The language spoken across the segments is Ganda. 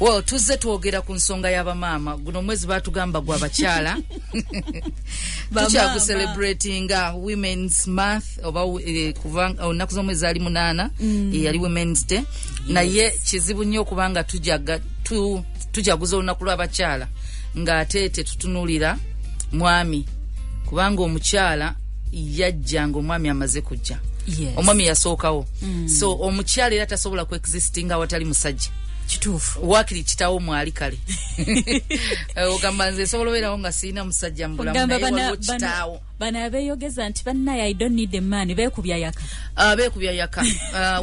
Well, tuzze tuogera ku nsonga y'abamaama. Guno mwezi batugamba gwa bakyala. Tucha celebrating Women's Month oba kuvanga onaku z'omwezi ali 8 yali Women's Day. Naye kizibu nnyo kubanga tujaguza olunaku lw'abakyala nga ate tetutunulira mwami kubanga omukyala yajjanga omwami amaze kujja. Yes. Omwami yasookawo. So omukyala era tasobola ku existing awatali musajja. Kituufu. Wakiri kitawo mwali kale. Ogamba nze sobola obeerawo nga sirina musajja mu bulamu naye waliwo kitawo. Bana abeeyogeza nti bannaye I don't need a man, beekubya yaka. Beekubya yaka.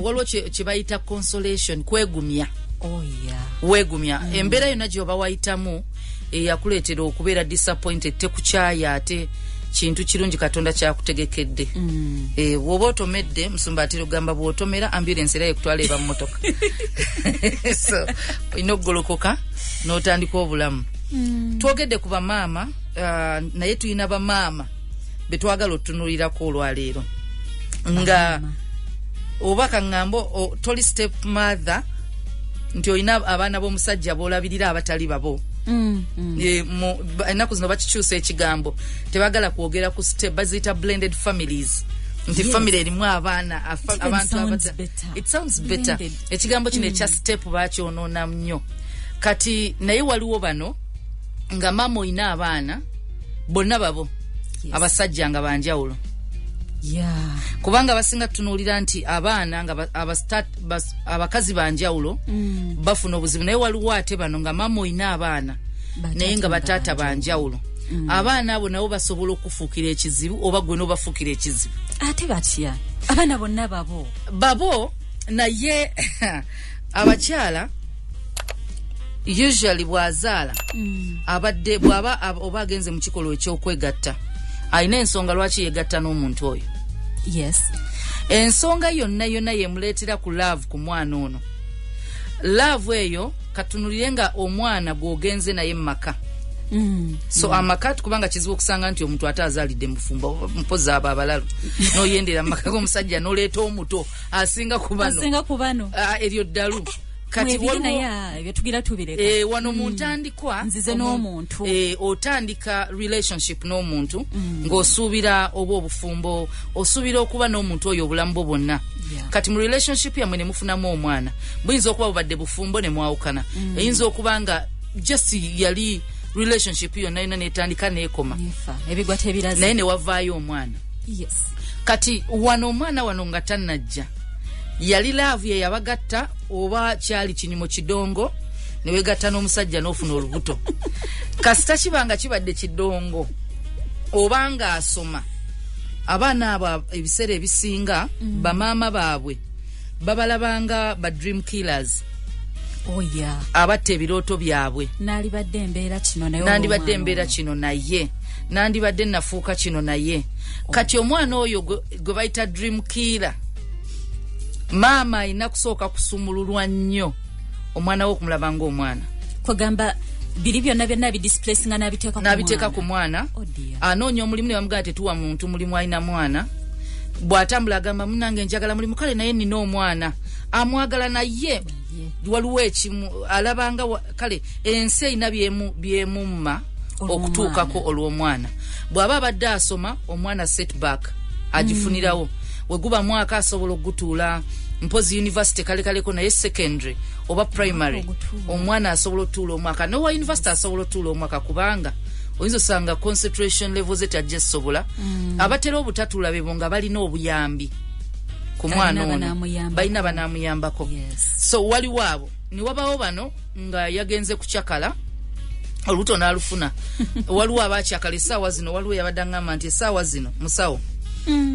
Waliwo kye bayita consolation, kwegumya. Oh yeah. Weegumya. Embeera yonna gy'oba wayitamu yakuleetera okubeera disappointed tekukyaya ate kintu kirungi Katonda kyakutegekedde. Woba otomedde musumba atiro gamba bw'otomera ambulance era ekutwala eba mmotoka. So inogolokoka n'otandika obulamu. Twogedde ku bamaama naye tuyina bamaama betwagala otunulirako olwaleero nga oba kaŋŋambo toli step mother nti olina abaana b'omusajja boolabirira abatali babo. Ennaku zino bakikyusa ekigambo tebagala kwogera ku step baziyita blended families nti family erimu abaana abantu abata. It sounds better. Ekigambo kino ekya step bakyonoona nnyo kati naye waliwo bano nga mama oyina abaana bonna babo abasajja nga banjawulo. Yeah. Kubanga basinga tunuulira nti abaana nga abakazi banjawulo bafuna obuzibu naye waliwo ate bano nga mama oyina abaana naye nga bataata banjawulo. Abaana abo nabo basobola okufuukira ekizibu oba gwe n'obafuukira ekizibu. Ate batya abaana bonna babo naye abakyala usually bwazaala abadde bwaba oba agenze mu kikolo eky'okwegatta ayina ensonga lwaki yegatta n'omuntu oyo. Yes. Ensonga yonna yemuleetera ku love ku mwana ono. Love eyo katunulire nga omwana gw'ogenze naye maka. So amaka kubanga kizibu okusanga nti omuntu atazaalidde mufumbo mpoza abo abalalu n'oyendera maka g'omusajja n'oleeta omuto asinga ku bano. Eryo ddalu. Kati tugira tubireka. Wano muntandikwa nzize n'omuntu. Otandika relationship n'omuntu ng'osuubira oba obufumbo osuubira okuba n'omuntu oyo obulamu bwo bwonna. Kati mu relationship yammwe ne mufunamu omwana buyinza okuba bubadde bufumbo ne mwawukana. Eyinza okuba nga just yali relationship yonna netandika n'ekoma ebigwa tebiraze naye ne wavaayo omwana. Yes. Kati wano omwana wano nga tannajja yali laavu ye yabagatta oba kyali kinyumo kidongo ne wegatta n'omusajja n'ofuna olubuto. Kasita kibanga kibadde kidongo obanga asoma abaana abo ebiseera ebisinga bamaama baabwe babalabanga ba dream killers. Oh yeah. Abatte ebirooto byabwe. Nandibadde embeera kino naye nandibadde nafuuka kino naye. Kati omwana oyo gwe bayita dream killer maama alina kusooka kusumululwa nnyo omwana we okumulaba ng'omwana. Kwegamba biri byonna bidisplacinga n'abiteeka ku mwana. Anoonya omulimu ne bamugamba tetuwa muntu mulimu alina mwana. Bw'atambula agamba munnange njagala mulimu kale naye nina omwana amwagala naye waliwo ekimu alabanga kale ensi erina byemumma okutuukako olw'omwana. Bw'aba abadde asoma omwana setback agifunirawo weguba mwaka asobola okutuula mpozi university kalekaleko naye secondary oba primary omwana asobola otuula omwaka nowa university asobola otuula omwaka kubanga oyinza osanga concentration levels etajja sobola abatera obutatuula bebo nga balina obuyambi ku mwana ono balina banamuyambako. So waliwo abo ne wabawo bano nga yagenze kukyakala olubuto n'alufuna. Waliwo abakyakala essaawa zino waliwo yabadde ngamba nti essaawa zino musawo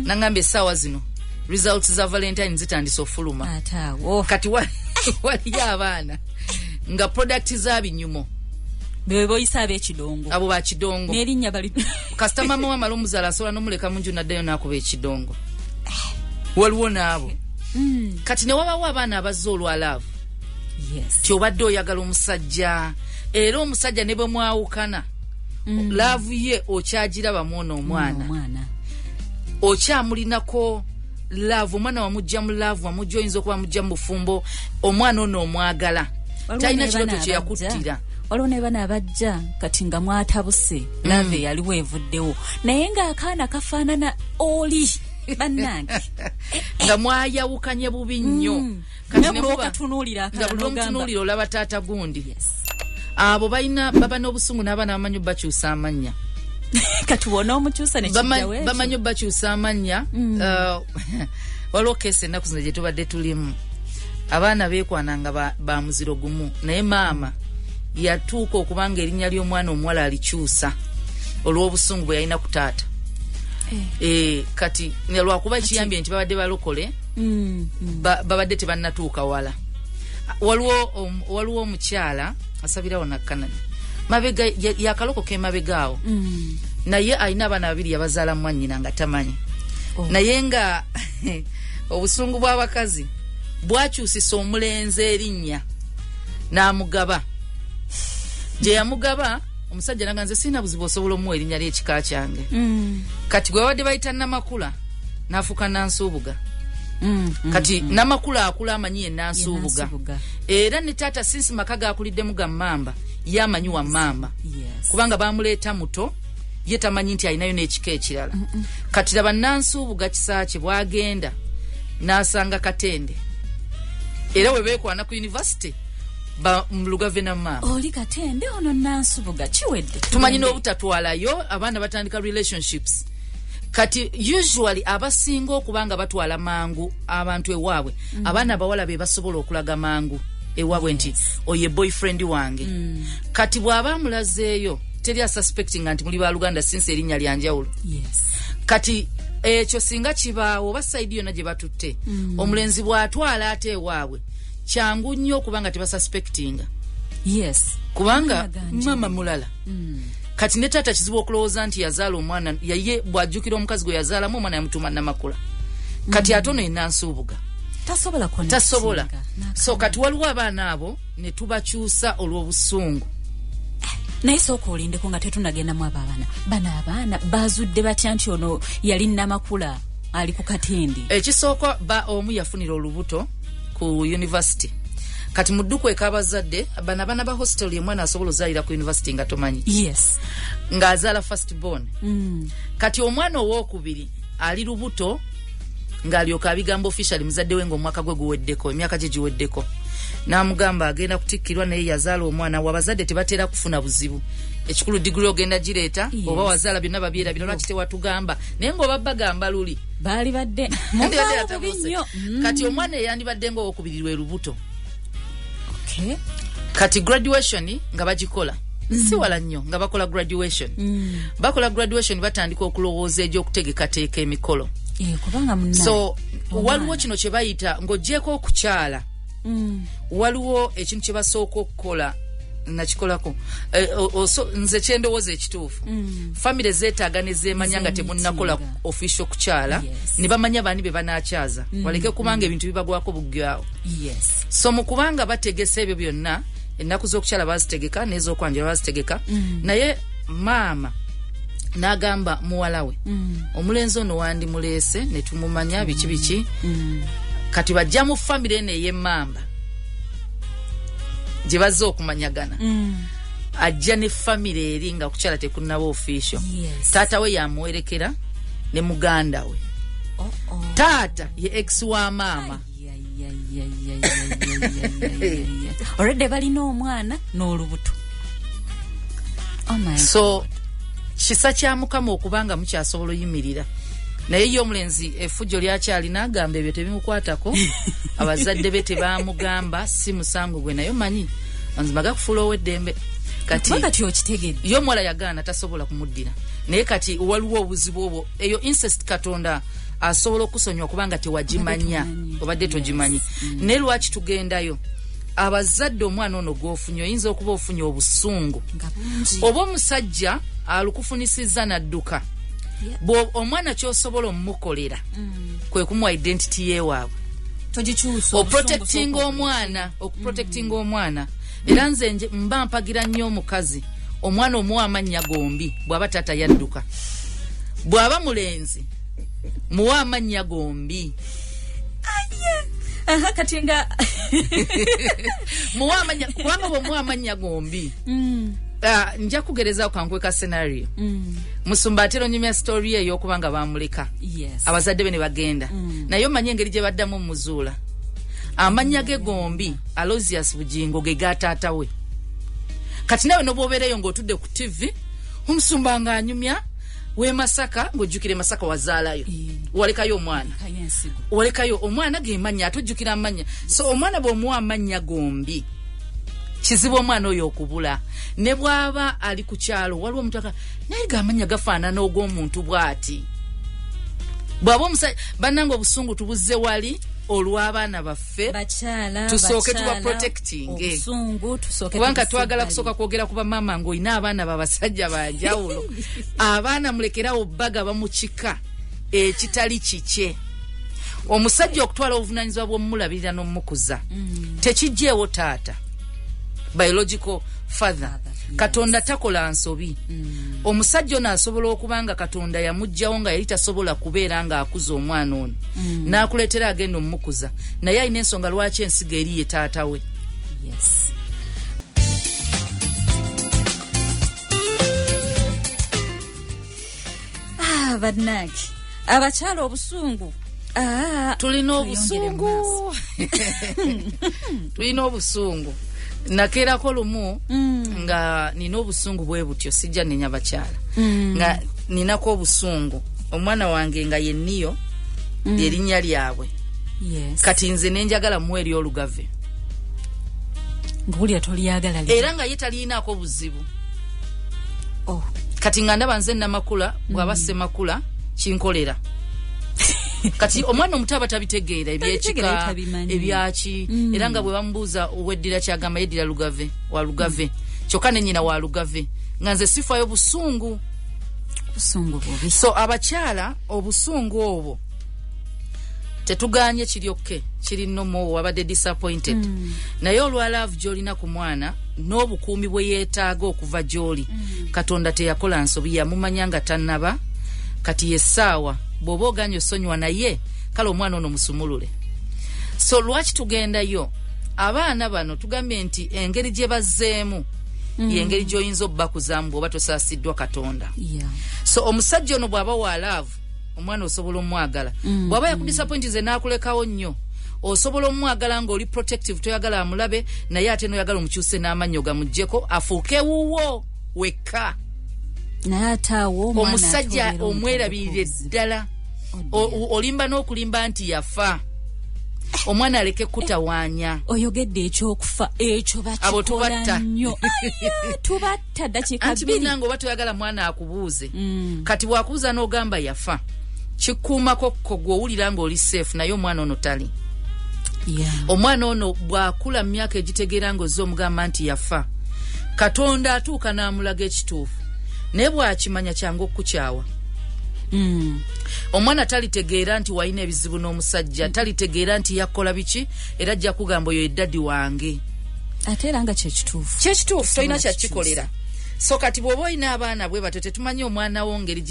nangamba essaawa zino results za Valentine zitandise ofuluma. Kati waliyo abaana nga product za binyumo beboyisa ab'ekidongo abo bakidongo n'erinnya bali kasita mama wa malomuzala asobola n'omuleka munju naddayo n'akuba ekidongo. Waliwo n'abo. Kati ne wabawo abaana abazza olwa love. Yes. Kyobadde oyagala omusajja era omusajja ne bwe mwawukana love ye okyagiraba mwono omwana okyamulinako love omwana wamujja mu love wamujja oyinza okuba mujja mu bufumbo omwana ono omwagala talina kiroto kye yakuttira. Waliwo ne bana abajja kati nga mwatabuse lave yaliwo evuddewo naye ng'akaana kafaanana oli bannange nga mwayawukanye bubi nnyo kati ne bw'okatunuulira mutunuulira olaba taata gundi abo baba n'obusungu n'abaana bamanyi bakyusa amannya kati wona omukyusa ne kijjawe bamanyi bakyusa amannya waliwo keesi ennaku zino gye tubadde tulimu abaana beekwananga ba muziro gumu naye maama yatuuka okubanga erinnya ly'omwana omuwala alikyusa olw'obusungu bwe yalina ku taata kati lwakuba kiyambye nti babadde balokole babadde tebannatuuka wala. Waliwo omukyala asabirawo na Canada mabega yakalokoka emabegaawo naye alina abaana babiri abazaala mwannyina nga tamanyi naye nga obusungu bw'abakazi bwakyusisa omulenzi erinnya n'amugaba gye yamugaba omusajja naga nze sirina buzibu osobola omuwa erinnya ly'ekika kyange kati gwe babadde bayita Namakula n'afuuka Nansuubuga kati Namakula akula amanyi ye Nansuubuga era ne taata sinsi maka gaakuliddemu ga Mmamba ye amanyi wa Mmamba kubanga bamuleeta muto ye tamanyi nti alinayo n'ekika ekirala kati laba Nansuubuga kisaakye bwagenda n'asanga Katende era we beekwana ku university Lugave na Mmamba oli Katende ono Nansuubuga kiwedde tumanyi n'obutatwalayo abaana batandika relationships kati usually abasinga okubanga batwala mangu abantu ewaabwe abaana abawala be basobola okulaga mangu ewaabwe nti oye boyfriend wange kati bw'aba mulazeeyo teri asuspecting nti muli ba Luganda since erinnya lyanjawulo kati ekyo singa kibaawo basayidi yonna gye batutte omulenzi bw'atwala ate ewaabwe kyangu nnyo kubanga tebasuspectinga kubanga mama mulala kati ne taata kizibu okulowooza nti yazaala omwana yaye bw'ajjukira omukazi gwe yazaalamu omwana yamutuma Namakula kati atono ye Nansuubuga tasobola so kati waliwo abaana abo ne tubakyusa olw'obusungu naye sooka olindeko nga tetunagendamu abaana bazudde batya nti ono yali Namakula ali ku Katende ekisooka omu yafunira olubuto ku university kati mudduko ekabazadde abaana ba hostel ye mwana asobola ozaalira ku university nga tomanyi ng'azaala first born kati omwana owookubiri ali lubuto ng'alyoka abigamba officially muzadde we ng'omwaka gwe guweddeko emyaka gye giweddeko n'amugamba agenda kutikkirwa naye yazaala omwana wabazadde tebatera kufuna buzibu ekikulu diguli ogenda gireeta oba wazaala byonna babyera bino lwaki tewatugamba naye ng'oba bagamba luli baali badde kati omwana eyandibadde ng'owokubiri lwe lubuto kati graduation nga bagikola si wala nnyo nga bakola graduation bakola graduation batandika okulowooza egy'okutegekateeka emikolo so waliwo kino kye bayita ng'oggyeko okukyala waliwo ekintu kye basooka okukola nakikolako nze kyendowooza ekituufu famire zeetaaga ne zeemanya nga temunnakola official kukyala ne bamanya baani be banakyaza waleke kubanga ebintu bibagwako buggyawo so mu kubanga bategesa ebyo byonna ennaku z'okukyala bazitegeka n'ez'okwanjula bazitegeka naye maama n'agamba muwala we omulenzi ono wandimuleese ne tumumanya biki kati bajja mu famire eno ey'Emmamba gye bazze okumanyagana ajja ne famire eri nga kukyala tekunnaba official taata we yamuwerekera ne muganda we taata ye ex wa maama already balina omwana n'olubuto so kisa kya Mukama okubanga mukyasobola oyimirira naye ye omulenzi effujjo lyakyalina agamba ebyo tebimukwatako abazadde be tebamugamba si musango gwe naye manyi anzima gakufuula ow'eddembe kati okitegedde yo omuwala yagaana tasobola kumuddira naye kati waliwo obuzibu obwo eyo incest Katonda asobola okusonyiwa kubanga tewagimanya obadde togimanyi naye lwaki tugendayo abazadde omwana ono gw'ofunye oyinza okuba ofunye obusungu oba omusajja alukufunisizza nadduka omwana kyosobola omumukolera kwe kumuwa identity yewaabwe okuprotectinga omwana era nze mba mpagira nnyo omukazi omwana omuwa amannya gombi bw'aba taata yadduka bw'aba mulenzi muwa amannya gombi aha katinga muwamanya kubanga bo muwamanya gombi nja kugereza okankweka scenario musumbatero nyimya story eyo kubanga bamuleka abazadde bene bagenda nayo manye ngeri je baddamu muzula amanya ge gombi Alozius Bujingo ge gatata we kati nawe nobobereyo ngotudde ku TV umsumbanga anyumya we Masaka ngojukire Masaka wazalayo walekayo omwana walekayo omwana ge manya atujukira amanya so omwana bo muwa amanya gombi kizibu omwana oyo okubula ne bwaba ali ku kyalo waliwo mutaka naye gamanya gafaana n'ogw'omuntu bwati bwabo omusajja bannange obusungu tubuzze wali olw'abaana baffe tusooke tuba protecting kubanga twagala kusooka kwogera kuba mama ng'olina abaana babasajja banjawulo abaana mulekerawo bbaga bamukika ekitali kikye omusajja okutwala obuvunaanyizibwa bw'omulabirira n'omukuza tekijjeewo taata biological father katonda takola nsobi omusajja ono asobola okubanga katonda yamujjawo nga yali tasobola kubeera nga akuza omwana ono n'akuleetera agenda omukuza naye alina ensonga lwaki ensiga eri ye taata we bannange abakyala obusungu tulina obusungu tulina obusungu nakerako lumu nga nina obusungu bwe butyo sijja nenya bakyala nga ninako obusungu omwana wange nga yenniyo lyerinnya lyabwe kati nze nenjagala mweri olugave ngulya tolyagala era nga ye talinaako buzibu kati nga ndaba nze namakula bw'aba Ssemakula kinkolera kati omwana omutaba tabitegeera ebyekika ebyaki era nga bwe bamubuuza oweddira kyagamba yeddira lugave wa lugave kyokka ne nnyina wa lugave nga nze sifayo busungu bubi so abakyala obusungu obwo tetuganye kiryokke kiri nomo wabadde disappointed naye olwa love gy'olina ku mwana n'obukuumi bwe yeetaaga okuva gy'oli katonda teyakola nsobi yamumanya nga tannaba kati yessaawa bw'oba oganye osonyiwa naye kale omwana ono musumulule so lwaki tugendayo abaana bano tugambye nti engeri gye bazzeemu yengeri gy'oyinza obbakuzaamu bw'oba tosaasiddwa katonda so omusajja ono bw'aba wa love omwana osobola omwagala bw'aba yakudisappointize n'akulekawo nnyo osobola omwagala ng'oli protective toyagala amulabe naye ate noyagala omukyuse n'amannyo gamuggyeko afuuke wuwo wekka omusajja omwerabirire ddala olimba n'okulimba nti yafa omwana aleke kutawaanya oyogedde ekyokufa ekyo bakikola nnyo tubatta dakiika anti binanga oba toyagala mwana akubuuze kati bwakubuuza n'ogamba yafa kikuumako gwe owulira ng'oli safe naye omwana ono tali omwana ono bw'akula mu myaka egitegeera ng'ozze omugamba nti yafa katonda atuuka n'amulaga ekituufu naye bw'akimanya kyangu okukukyawa omwana talitegeera nti walina ebizibu n'omusajja talitegeera nti yakola biki era ajja kugamba oyo eddadi wange ate era nga kyekituufu tolina kyakikolera so kati bw'oba olina abaana bwe bato tetumanyi omwana wo ngeri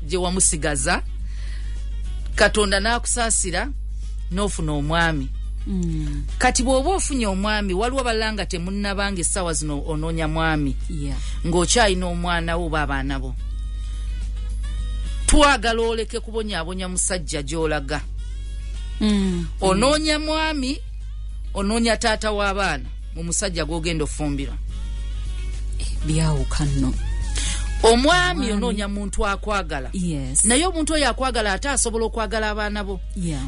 gye wamusigaza katonda n'akusaasira n'ofuna omwami kati bw'oba ofunye omwami waliwo balanga temunnabanga essaawa zino onoonya mwami ng'okyalina omwana wo oba abaana bo twagala oleke kubonyaabonya musajja gy'olaga onoonya mwami onoonya taata w'abaana mu musajja gw'ogenda ofumbirwa byawuka nno omwami onoonya muntu akwagala naye omuntu oyo akwagala ate asobola okwagala abaana bo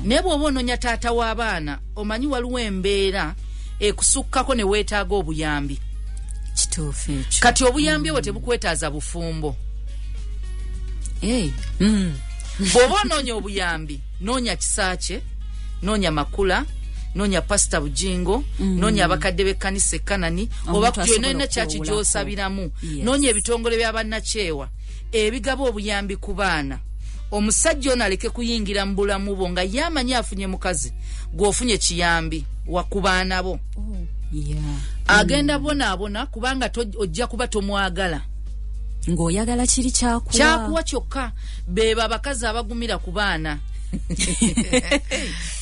naye bw'oba onoonya taata w'abaana omanyi waliwo embeera ekusukkako ne weetaaga obuyambi kituufu ekyo kati obuyambi obwo tebukwetaaza bufumbo bw'oba onoonya obuyambi noonya kisaakye noonya makula noonya pasita Bujingo noonya abakadde b'ekkanisa ekkanani oba kyonena kyaki gy'osabiramu noonya ebitongole by'abannakyewa ebigaba obuyambi ku baana omusajja ono aleke kuyingira mu bulamu bwo nga yamanyi afunye mukazi gw'ofunye kiyambi ku baana bo agenda bonaabona kubanga ojja kuba tomwagala ng'oyagala kiri kyakuwa kyokka beeba abakazi abagumira ku baana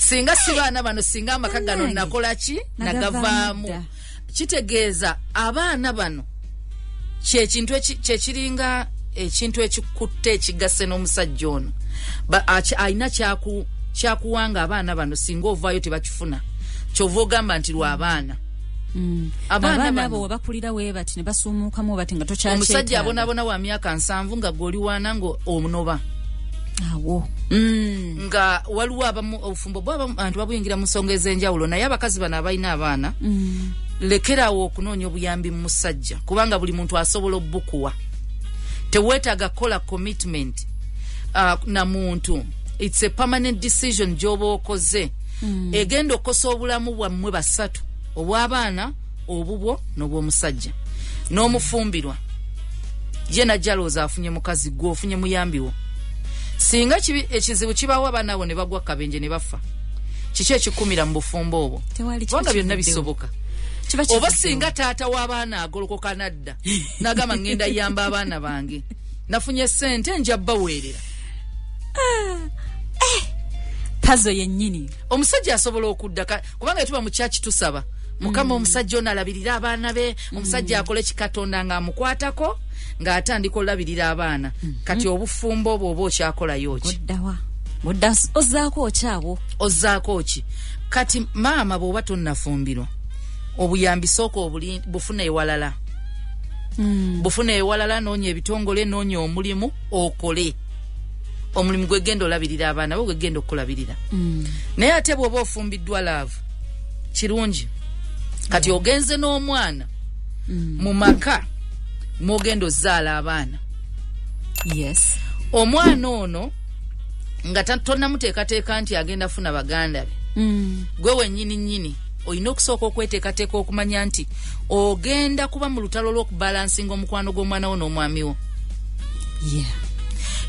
singa sibaana bano singa amaka gano nakola ki nagavaamu kitegeeza abaana bano kyekiringa ekintu ekikutte ekigase n'omusajja ono alina kyakuwanga abaana bano singa ovaayo tebakifuna kyova ogamba nti lw'abaana abaana abo webakulira weebati ne basuumuukamu bati nga tokyakyetaaga omusajja abonabona wa myaka 7 nga goli waana nga omunoba awo nga waliwo abamu obufumbo bw'abantu babuyingira mu nsonga ez'enjawulo naye abakazi bano abalina abaana lekerawo okunoonya obuyambi mu musajja kubanga buli muntu asobola obbukuwa teweetaaga kola commitment na muntu it's a permanent decision gy'oba okoze egenda okukosa obulamu bwammwe basatu obw'abaana obubwo n'obw'omusajja n'omufumbirwa ye najjalooza afunye mukazi gwe ofunye muyambiwo singa ekizibu kibawo abaana abo ne bagwa kabenje ne bafa kiki ekikumira mu bufumbo obwo kubanga byonna bisoboka oba singa taata w'abaana agolokoka nadda n'agamba ngenda yamba abaana bange nafunye ssente nja baweerera pazo yennyini omusajja asobola okudda kubanga tuba mu kyaki tusaba mukama omusajja ono alabirira abaana be omusajja akole kikatonda ng'amukwatako ng'atandika olabirira abaana kati obufumbo obwo oba okyakolayo ki odda ozzaako okyawo ozzaako ki kati maama bw'oba tonnafumbirwa obuyambi sooka bufuna ewalala bufuna ewalala noonya ebitongole noonya omulimu okole omulimu gwegenda olabirira abaana bo gwegenda okukulabirira naye ate bw'oba ofumbiddwa laavu kirungi kati ogenze n'omwana mu maka mwogenda ozzaala abaana yes omwana ono nga tonnamuteekateeka nti agenda funa baganda be gwe wennyini olina okusooka okweteekateeka okumanya nti ogenda kuba mu lutalo lw'okubalansinga omukwano gw'omwana wo n'omwami wo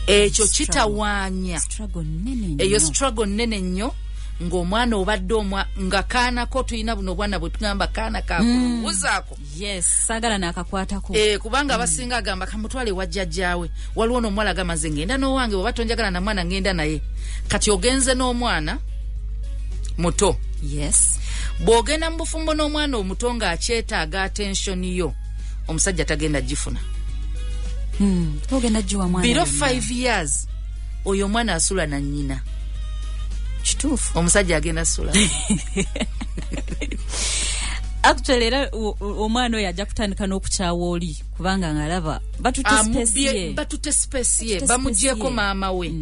ekyo kitawaanya eyo struggle nnene nnyo ng'omwana obadde nga kaanako tulina buno obwana bwe tugamba kaana kakulubuzaako saagala naakakwatako kubanga abasinga agamba kamutwale wa jjajjaawe waliwo n'omuwala agamba nze ngenda n'owange bw'oba tonjagala na mwana ngenda naye kati ogenze n'omwana muto bw'ogenda mu bufumbo n'omwana omuto ng'akyetaaga attention yo omusajja tagenda gifuna biro 5 years oyo omwana asula na nnyina kituufu omusajja agenda sula actually era omwana oyo ajja kutandika n'okukyawa oli kubanga ng'alaba batute space ye bamugyeko maama we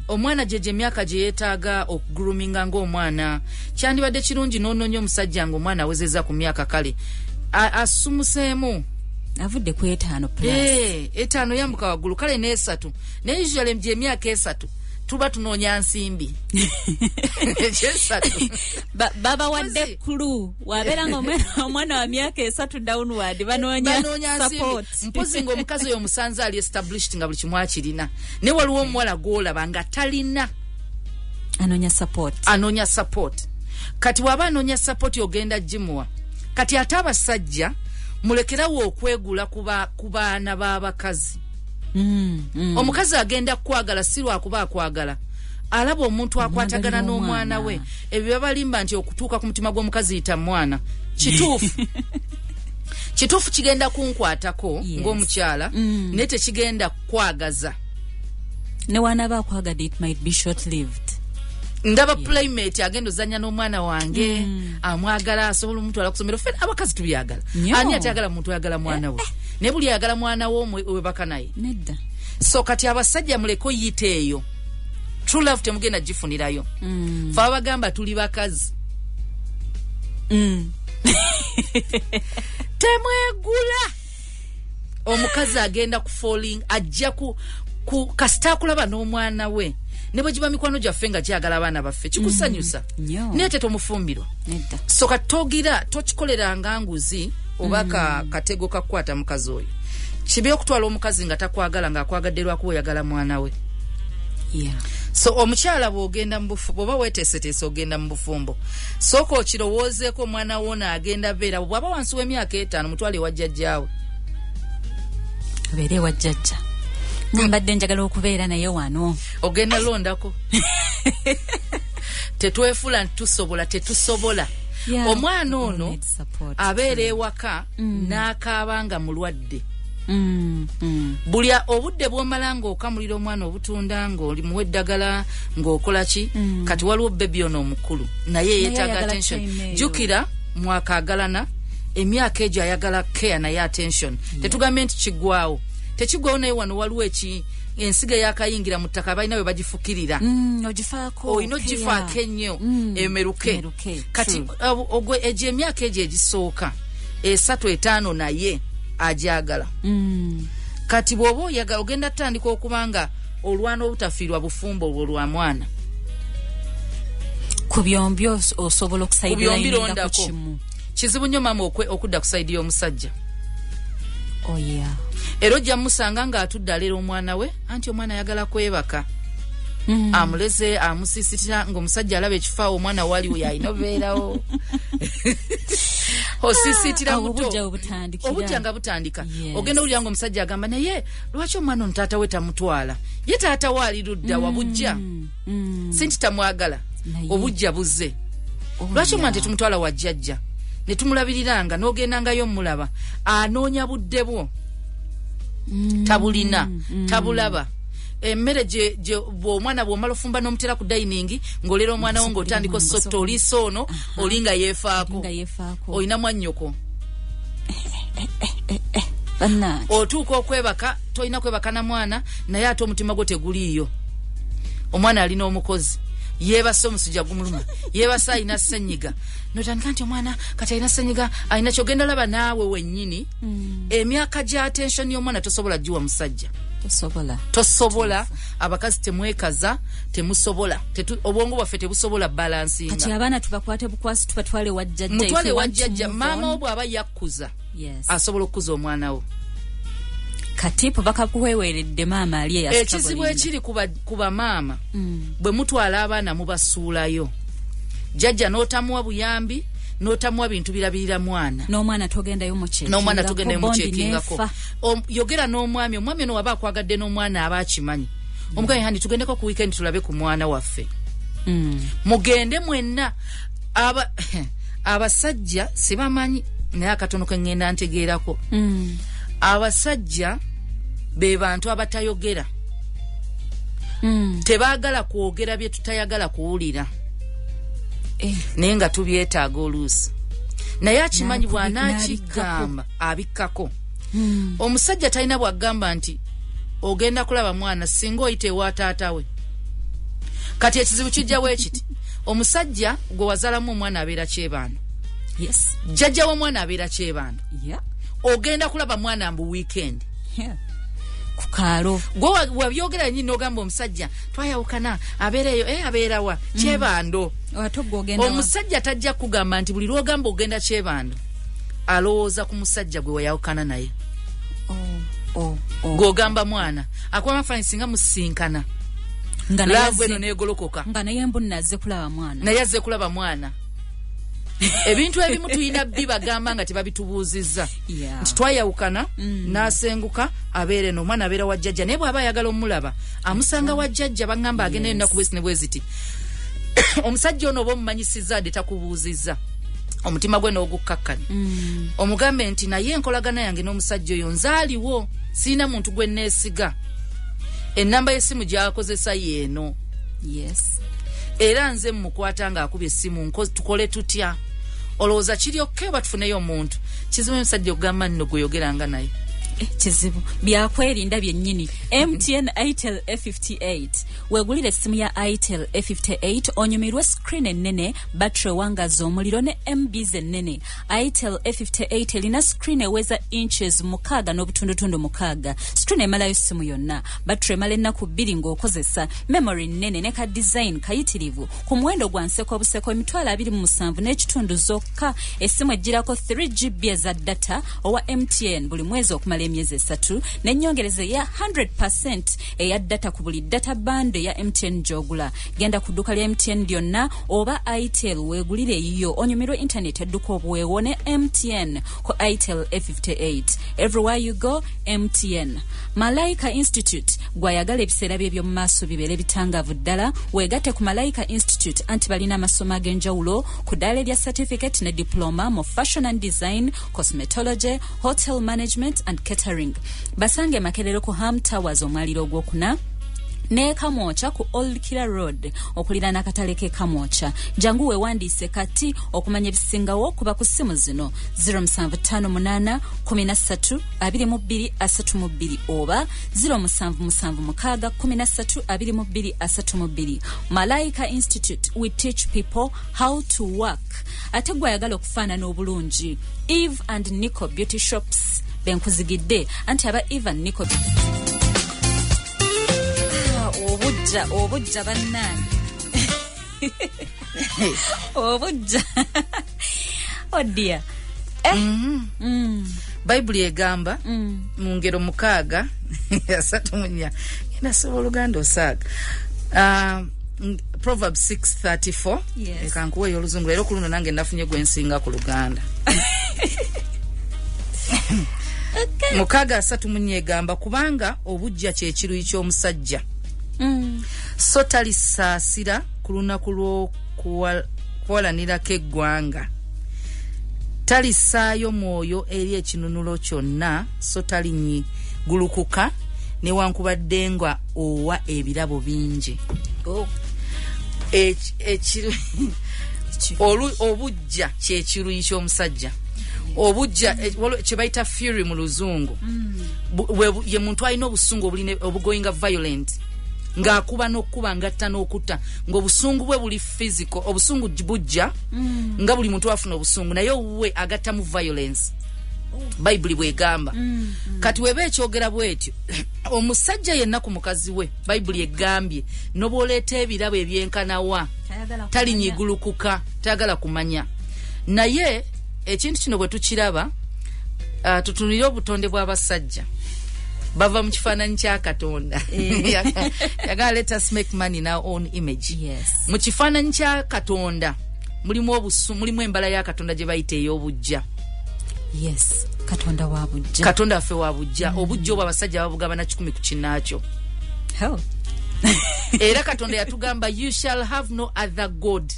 omwana gye emyaka gye yeetaaga okugruminga ng'omwana kyandibadde kirungi n'onoonya omusajja ng'omwana awezezza ku myaka kale asumuseemu avudde ku 5 plus 5 yambuka waggulu kale n'3 naye usually gye emyaka 3 tuba tunoonya nsimbi baba wadde kulu wabeera nga omwana wa myaka 3 downward banoonya support mpozi ng'omukazi oyo omusanze ali established nga buli kimu akirina ne waliwo omuwala gw'olaba nga talina anoonya support kati waba anoonya support ogenda gimuwa kati ate abasajja mulekerawo okwegula ku baana b'abakazi omukazi agenda kwagala si lwakuba akwagala alaba omuntu akwatagana n'omwana we ebyo babalimba nti okutuuka ku mutima gw'omukazi yita mwana kituufu kigenda kunkwatako ng'omukyala naye tekigenda kwagaza ne wanaba akwagadde it might be short lived ndaba playmate agenda ozanya n'omwana wange amwagala asobola omutwala kusomero ffe abakazi tubyagala ani ate agala muntu ayagala mwana we ne buli ayagala mwana wo webaka naye nedda so kati abasajja muleko yite eyo true love temugenda gifunirayo fa abagamba tuli bakazi temwegula omukazi agenda ku falling ajja ku kasita kulaba n'omwana we ne bwe giba mikwano gyaffe nga gyagala abaana baffe kikusanyusa naye te tomufumbirwa so katogira tokikolera nga nguzi oba katego kakwata mukazi oyo kibi okutwala omukazi nga takwagala ng'akwagadde lwakuba oyagala mwana we so omukyala bw'ogenda mu bufumbo oba weeteeseteese ogenda mu bufumbo sooka okirowoozeeko omwana wo naagenda beera bw'aba wansi w'emyaka 5 mutwale ewa jjajjaawe abeere ewa jjajja nambadde njagala okubeera naye wano ogenda londako tetwefula tetusobola omwana ono abeera ewaka n'akaabanga mulwadde buli obudde bw'omala ng'okamulira omwana obutunda ng'oli muwa eddagala ng'okola ki kati waliwo bebi ono omukulu naye yeetaaga attention jjukira mwakaagalana emyaka egyo ayagala care naye attention tetugambe nti kiggwawo tekigwawo naye wano waliwo ensiga yakayingira mu ttaka balina we bagifukirira olina ogifaako ennyo emeruke kati egyo emyaka egyo egisooka 3-5 naye ajagala kati bw'oba oyagala ogenda tutandika okubanga olwana obutafiirwa bufumbo obwo lwa mwana ku byombi osobola okusaidirayinga ku kimu kizibu nnyo maama okudda ku sayidi y'omusajja era ojja musanga ng'atudde alera omwana we anti omwana ayagala kwebaka amuleze amusisitira ng'omusajja alaba ekifaawo omwana waliwo yalina obeerawo osisitira obujja nga butandika ogenda owulira ng'omusajja agamba naye lwaki omwana ono taata we tamutwala ye taata we ali ludda wabujja sinti tamwagala obujja buzze lwaki omwana tetumutwala wajjajja ne tumulabiriranga n'ogendangayo mulaba anoonya budde bwo tabulina tabulaba emmere gye omwana bw'omala ofumba n'omutera ku dining ng'olera omwana wo ng'otandika osotta oliisa ono oli nga yeefaako olina mwannyoko otuuka okwebaka tolina kwebaka na mwana naye ate omutima gwo teguliiyo omwana alina omukozi yeebase omusujja gumuluma yeebase alina ssenyiga notandika nti omwana kati alina ssenyiga alina kyogenda laba naawe wennyini emyaka gya attention y'omwana tosobola giwa musajja tosobola abakazi temwekaza temusobola obwongo bwaffe tebusobola balansinga kati abaana tubakwate bukwasi tubatwale wajjajja maama wo bw'aba yakkuza asobola okukuza omwana wo kati bakakuweweredde maama ali ekizibu ekiri ku bamaama bwe mutwala abaana mubasuulayo jjajja n'otamuwa buyambi n'otamuwa bintu birabirira mwana n'omwana togendayo mukyekingako yogera n'omwami ono waba akwagadde n'omwana aba akimanyi omugaye handi tugendeko ku weekend tulabe ku mwana waffe mugende mwenna abasajja sibamanyi naye akatono ke ŋŋenda ntegeerako abasajja be bantu abatayogera tebaagala kwogera bye tutayagala kuwulira naye nga tubyetaaga oluusi naye akimanyi bw'anaakigamba abikkako omusajja talina bw'agamba nti ogenda kulaba mwana singa oyita ewa taata we kati ekizibu kijjawo ekiti omusajja gwe wazaalamu omwana abeera kyebando jjajja w'omwana abeera kyebando ogenda kulaba mwana mbu weekend kukaalo gwe wabyogera nyini n'ogamba omusajja twayawukana abeereyo abeerawa kyebando omusajja tajja kugamba nti buli lwogamba ogenda kyebando alowooza ku musajja gwe wayawukana naye gw'ogamba mwana akuba mafaani singa musinkana laavu eno neegolokoka nga naye mbu nazze kulaba mwana ebintu ebimu tulina bibagamba nga tebabitubuuzizza nti twayawukana n'asenguka abeera eno omwana abeera wajjajja naye bw'aba ayagala omulaba amusanga wajjajja bagamba agendayo ennaku bwesi ne bweziti omusajja ono oba omumanyisizza adde takubuuzizza omutima gwe n'ogukkakkanya omugambe nti naye enkolagana yange n'omusajja oyo nzaaliwo siina muntu gwe neesiga ennamba y'essimu gy'akozesa yeeno era nze mmukwata ng'akubye essimu tukole tutya olowooza kiryokke oba tufuneyo omuntu kizibu omusajja okugamba nno gweyogeranga naye kizibu byakwerinda byennyini MTN itel A58 weegulira essimu ya itel A58 onyumirwe screen ennene battery wangaza omuliro ne MBs ennene itel A58 erina screen eweza inches 6.6 screen emalayo essimu yonna battery emala ennaku 2 ng'okozesa memory nnene ne ka design kayitirivu ku muwendo gwa nseko obuseko $27 n'ekitundu zokka essimu ejjirako 3GB eza data owa MTN buli mwezi okumala emyezi 3 n'ennyongereza ya 100% eya data ku buli data band ya MTN jogula. Genda ku dduka lya MTN lyonna oba Itel weegulire iyo onyumirwe internet edduka obwewone MTN ko Itel A58. Everywhere you go, MTN. Malaika Institute gwayagala ebiseera bye mu maaso bibere bitangavu ddala. Weegatte ku Malaika Institute anti balina amasomo ag'enjawulo ku ddaala lya certificate ne diploma mu fashion and design, cosmetology, hotel management and catering. Basange Makerere ku Ham Towers omwaliro ogwokuna ne Kamwocha ku Old Killer Road okulira nakatale ke Kamwocha. Jangu wewandiise kati okumanya ebisingawo kuba ku simu zino 0758 13 22 32 oba 0776 13 22 32. Malaika Institute, we teach people how to work. Ate gwayagala okufaanana obulungi. Eve and Nico Beauty Shops benkuzigidde anti aba Eve and Nico obujja bannange obujja odia Bible egamba mu ngero 6 3 nasobola Luganda osaaga Proverbs 6:34 ekankuwe oluzungu lero kuluno nange nafunye gwensinga ku Luganda. Mukaga 3 egamba kubanga obujja kye kiruyi ky'omusajja. So talisaasira ku lunaku lw'okwalanirako eggwanga. Talisaayo mwoyo eri ekinunulo kyonna, so talinyigulukuka newankubadde nga owa ebirabo bingi. Obujja kye kiruyi ky'omusajja. Obujja kye bayita fury mu luzungu. Ye muntu alina obusungu obugoyinga violent. Ng'akuba n'okkuba ngatta n'okutta ng'obusungu bwe buli physical obusungu bujja nga buli muntu afuna obusungu naye we agatta mu violence. Bible bwegamba. Kati webe ekyogera bwetyo omusajja yenna ku mukazi we Bible egambye n'oboleeta ebirabo ebyenkanawa talinyigulukuka tayagala kumanya. Naye ekintu kino bwe tukiraba tutunire obutonde bw'abasajja bava mu kifaananyi kya Katonda. Yagala let us make money in our own image. Yes. Mu kifaananyi kya Katonda mulimu embala ya Katonda gye bayita ey'obujja. Yes, Katonda wa bujja. Katonda affe wa bujja. Obujja obwo abasajja babugabana 10 ku kinnaakyo. How? Era Katonda yatugamba you shall have no other god.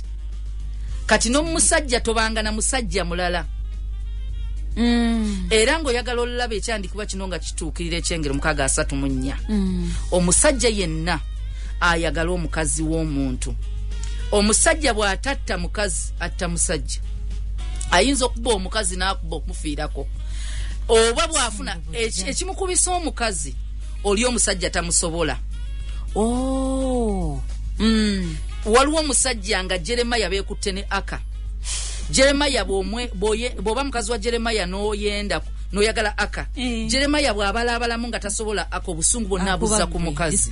Kati n'omusajja tobanga na musajja mulala. Era ng'oyagala olulaba ekyandikibwa kino nga kituukirira ekyengero 6:34. Omusajja yenna ayagala omukazi w'omuntu. Omusajja bw'atatta mukazi atta musajja. Ayinza okuba omukazi n'akuba okumufiirako. Oba bw'afuna ekimukubisa omukazi oli omusajja tamusobola. Waliwo omusajja nga Jeremiah beekutte ne Aka. Jeremiah bw'oba mukazi wa Jeremiah n'oyenda n'oyagala Aka. Jeremiah bw'abalabalamu nga tasobola Aka obusungu bwonna abuzza ku mukazi.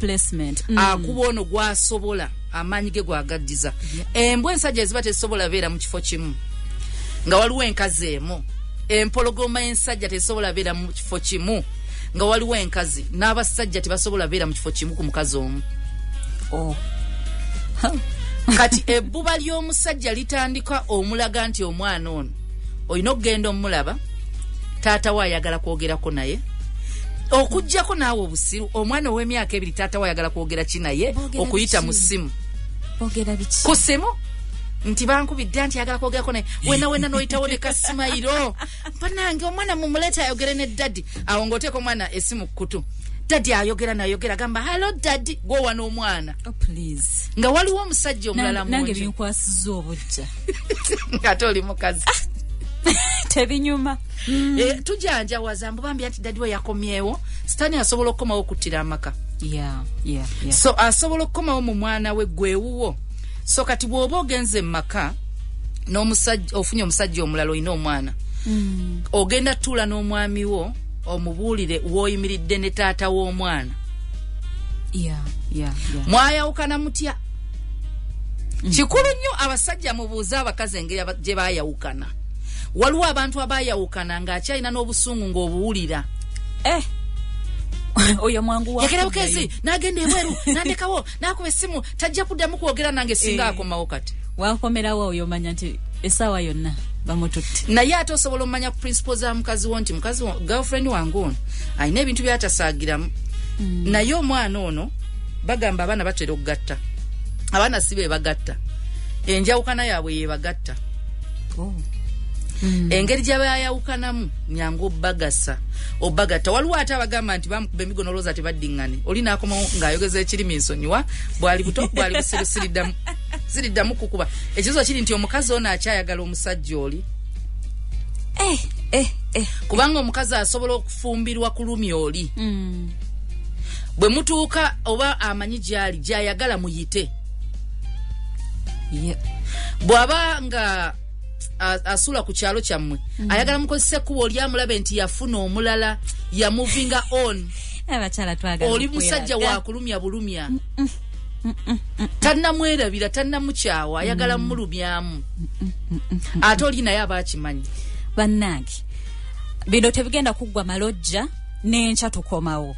Akuba ono gwasobola amaanyi ge gwagaddiza. Embwa ensajja eziba tezisobola beera mu kifo kimu. Nga waliwo enkazi emu. Empologoma ensajja tezisobola beera mu kifo kimu. Nga waliwo enkazi n'abasajja tebasobola beera mu kifo kimu ku mukazi omu. Kati ebbuba ly'omusajja litandika omulaga nti omwana ono olina okugenda omulaba taata we ayagala kwogerako naye okujjako naawe obusiru omwana ow'emyaka 2 taata we ayagala kwogera kinaye okuyita mu ssimu ku ssimu nti bankubidde nti ayagala kwogerako naye wena n'oyitawo ne kasimayiro banange omwana mumuleeta ayogere ne daddi awo ng'oteeka omwana essimu kutu daddi ayogera nayogera gamba hello daddi gwowa n'omwana. Please. Nga waliwo omusajja omulala mungi. Nange binkwasiza obujja. Nga oli mukazi. Tebinyuma. Tujanjawaza mbambye nti daddi we yakomyewo sitani asobola okukomawo okuttira amaka. Yeah. So asobola okukomawo mu mwana we gwewuwo. So kati bw'oba ogenze maka n'omusajja ofunye omusajja omulala olina omwana. Ogenda tuula n'omwami wo omubuulire w'oyimiridde ne taata w'omwana. Mwayawukana mutya? Kikulu nnyo abasajja mubuuze abakazi engeri gye baayawukana. Waliwo abantu abaayawukana ng'akyalina n'obusungu ng'obuwulira. oyo mwangu wa yakera Abakazi nagende ebweru nandekawo nakuba essimu tajja kuddamu kwogera nange singa akomawo kati wakomerawo oyo manya nti esawa yonna bamututte naye ate osobola omanya ku principles za mukazi wo nti mukazi girlfriend wange ono alina ebintu byatasaagiramu naye omwana ono bagamba abaana batera okugatta abaana si be bagatta enjawukana yaabwe yebagatta engeri gyabayawukanamu nyangu obagatta waliwo ate abagamba nti bamukuba emigono looza tebaddingane oli naakomawo ng'ayogeza ekirimi nsonyiwa bwali buto bwali busiru siriddamu kukuba ekizo kiri nti omukazi ono akyayagala omusajja oli kubanga omukazi asobola okufumbirwa ku lumi oli bwe mutuuka oba amanyi gyali gyayagala muyite bw'aba nga asula ku kyalo kyammwe ayagala mukozese ekkubo lyamulabe nti yafuna omulala yamuvinga on oli musajja wakulumya bulumya tannamwerabira tannamukyawa ayagala mulumyamu ate oli naye aba akimanyi bannange bino tebigenda kuggwa malojja n'enkya tukomawo